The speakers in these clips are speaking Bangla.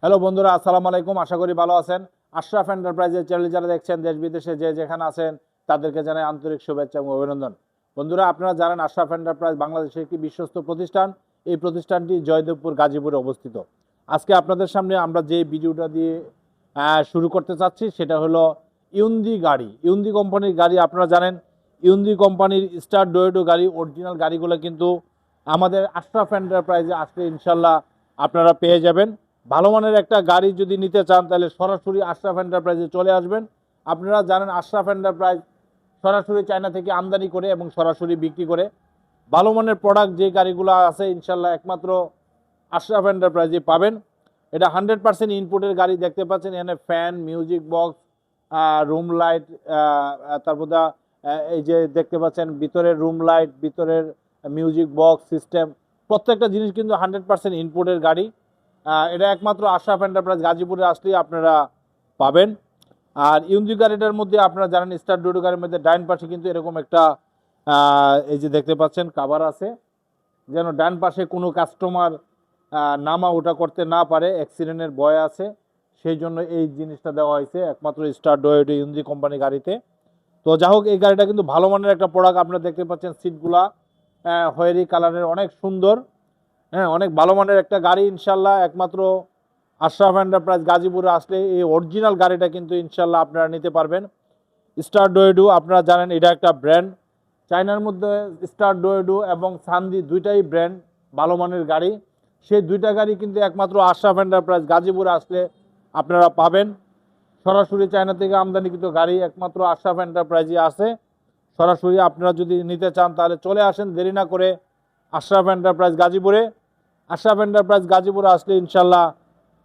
হ্যালো বন্ধুরা, আসসালামু আলাইকুম। আশা করি ভালো আছেন। আশরাফ এন্টারপ্রাইজের চ্যানেল যারা দেখছেন দেশ বিদেশে যে যেখানে আছেন তাদেরকে জানাই আন্তরিক শুভেচ্ছা এবং অভিনন্দন। বন্ধুরা, আপনারা জানেন আশরাফ এন্টারপ্রাইজ বাংলাদেশের একটি বিশ্বস্ত প্রতিষ্ঠান। এই প্রতিষ্ঠানটি জয়দেবপুর গাজীপুরে অবস্থিত। আজকে আপনাদের সামনে আমরা যে ভিডিওটা দিয়ে শুরু করতে চাচ্ছি সেটা হলো ইউন্দি গাড়ি। ইউন্দি কোম্পানির গাড়ি আপনারা জানেন। ইউন্দি কোম্পানির স্টার ডোয়েডো গাড়ি, অরিজিনাল গাড়িগুলো কিন্তু আমাদের আশরাফ এন্টারপ্রাইজে আসলে ইনশাল্লাহ আপনারা পেয়ে যাবেন। ভালো মানের একটা গাড়ি যদি নিতে চান তাহলে সরাসরি আশরাফ এন্টারপ্রাইজে চলে আসবেন। আপনারা জানেন আশরাফ এন্টারপ্রাইজ সরাসরি চায়না থেকে আমদানি করে এবং সরাসরি বিক্রি করে। ভালো মানের প্রোডাক্ট যে গাড়িগুলো আছে ইনশাল্লাহ একমাত্র আশরাফ এন্টারপ্রাইজে পাবেন। এটা 100% ইনপুটের গাড়ি। দেখতে পাচ্ছেন এখানে fan, music box, room light, তারপর এই যে দেখতে পাচ্ছেন ভিতরের রুম লাইট, ভিতরের মিউজিক বক্স সিস্টেম, প্রত্যেকটা জিনিস কিন্তু 100% ইনপুটের গাড়ি। এটা একমাত্র আশরাফ এন্টারপ্রাইজ গাজীপুরে আসলেই আপনারা পাবেন। আর ইউন্দি গাড়িটার মধ্যে আপনারা জানেন স্টার ডোডো গাড়ির মধ্যে ডাইন পাশে কিন্তু এরকম একটা এই যে দেখতে পাচ্ছেন কাভার আছে, যেন ডান পাশে কোনো কাস্টমার নামা ওঠা করতে না পারে, অ্যাক্সিডেন্টের ভয় আছে, সেই জন্য এই জিনিসটা দেওয়া হয়েছে একমাত্র স্টার ডোডো ইউন্দি কোম্পানি গাড়িতে। তো যা হোক, এই গাড়িটা কিন্তু ভালো মানের একটা প্রোডাক্ট। আপনারা দেখতে পাচ্ছেন সিটগুলা খয়েরি কালারের, অনেক সুন্দর। হ্যাঁ, অনেক ভালো মানের একটা গাড়ি ইনশাল্লাহ। একমাত্র আশরাফ এন্টারপ্রাইজ গাজীপুরে আসলে এই অরিজিনাল গাড়িটা কিন্তু ইনশাল্লাহ আপনারা নিতে পারবেন। স্টার ডোয়েডো আপনারা জানেন এটা একটা ব্র্যান্ড। চায়নার মধ্যে স্টার ডোয়েডো এবং সানদি দুইটাই ব্র্যান্ড, ভালো মানের গাড়ি। সেই দুইটা গাড়ি কিন্তু একমাত্র আশরাফ এন্টারপ্রাইজ গাজীপুরে আসলে আপনারা পাবেন। সরাসরি চায়না থেকে আমদানিকৃত গাড়ি একমাত্র আশরাফ এন্টারপ্রাইজে আছে। সরাসরি আপনারা যদি নিতে চান তাহলে চলে আসেন, দেরি না করে আশরাফ এন্টারপ্রাইজ গাজীপুরে। আশরাফ এন্টারপ্রাইজ গাজীপুরে আসলে ইনশাল্লাহ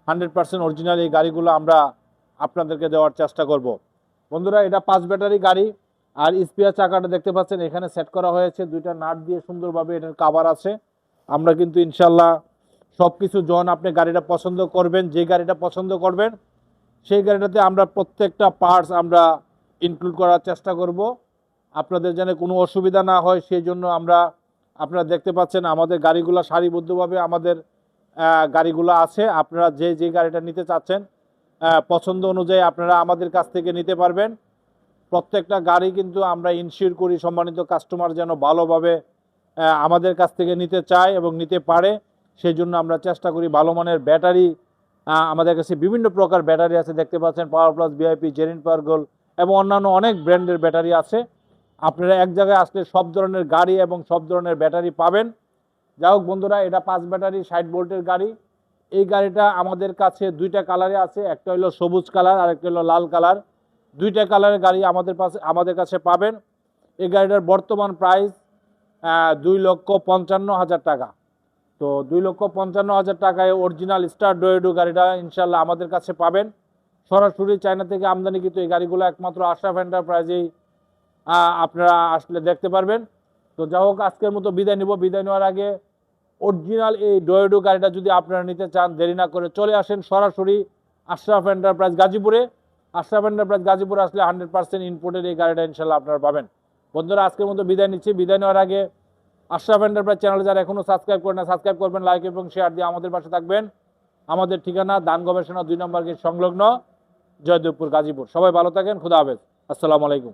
100% অরিজিনাল এই গাড়িগুলো আমরা আপনাদেরকে দেওয়ার চেষ্টা করব। বন্ধুরা, এটা 5 ব্যাটারি গাড়ি। আর স্পেয়ার চাকাটা দেখতে পাচ্ছেন এখানে সেট করা হয়েছে, দুইটা নাট দিয়ে সুন্দরভাবে এটার কাভার আছে। আমরা কিন্তু ইনশাল্লাহ সব কিছু যখন আপনি গাড়িটা পছন্দ করবেন, যে গাড়িটা পছন্দ করবেন সেই গাড়িটাতে আমরা প্রত্যেকটা পার্টস আমরা ইনক্লুড করার চেষ্টা করব, আপনাদের যেন কোনো অসুবিধা না হয় সেই জন্য আমরা। আপনারা দেখতে পাচ্ছেন আমাদের গাড়িগুলো সারিবদ্ধভাবে আমাদের গাড়িগুলো আছে। আপনারা যে যে গাড়িটা নিতে চাচ্ছেন পছন্দ অনুযায়ী আপনারা আমাদের কাছ থেকে নিতে পারবেন। প্রত্যেকটা গাড়ি কিন্তু আমরা ইনশিওর করি সম্মানিত কাস্টমার যেন ভালোভাবে আমাদের কাছ থেকে নিতে চায় এবং নিতে পারে, সেই জন্য আমরা চেষ্টা করি। ভালো মানের ব্যাটারি, আমাদের কাছে বিভিন্ন প্রকার ব্যাটারি আছে। দেখতে পাচ্ছেন পাওয়ার প্লাস, ভিআইপি, জেরিন পাওয়ার গোল্ড এবং অন্যান্য অনেক ব্র্যান্ডের ব্যাটারি আছে। আপনারা এক জায়গায় আসলে সব ধরনের গাড়ি এবং সব ধরনের ব্যাটারি পাবেন। যাই হোক বন্ধুরা, এটা 5 ব্যাটারি 60 ভোল্টের গাড়ি। এই গাড়িটা আমাদের কাছে দুইটা কালারে আছে, একটা হলো সবুজ কালার আর একটা হলো লাল কালার। দুইটা কালারের গাড়ি আমাদের কাছে পাবেন। এই গাড়িটার বর্তমান প্রাইস 2,55,000 টাকা। তো 2,55,000 টাকায় অরিজিনাল স্টার ডোয়েডো গাড়িটা ইনশাল্লাহ আমাদের কাছে পাবেন। সরাসরি চায়না থেকে আমদানিকৃত এই গাড়িগুলো একমাত্র আশরাফ এন্টারপ্রাইজেই আপনারা আসলে দেখতে পারবেন। তো যা হোক, আজকের মতো বিদায় নিব। বিদায় নেওয়ার আগে অরিজিনাল এই ডোয়েডো গাড়িটা যদি আপনারা নিতে চান দেরি না করে চলে আসেন সরাসরি আশরাফ এন্টারপ্রাইজ গাজীপুরে। আশরাফ এন্টারপ্রাইজ গাজীপুরে আসলে 100% ইনপুটের এই গাড়িটা ইনশাল্লাহ আপনারা পাবেন। বন্ধুরা, আজকের মতো বিদায় নিচ্ছি। বিদায় নেওয়ার আগে আশরাফ এন্টারপ্রাইজ চ্যানেল যারা এখনও সাবস্ক্রাইব করেন না, সাবস্ক্রাইব করবেন, লাইক এবং শেয়ার দিয়ে আমাদের পাশে থাকবেন। আমাদের ঠিকানা দান গবেষণা 2 নম্বর গেট সংলগ্ন, জয়দেবপুর, গাজীপুর। সবাই ভালো থাকেন। খুদা হাফেজ। আসসালামু আলাইকুম।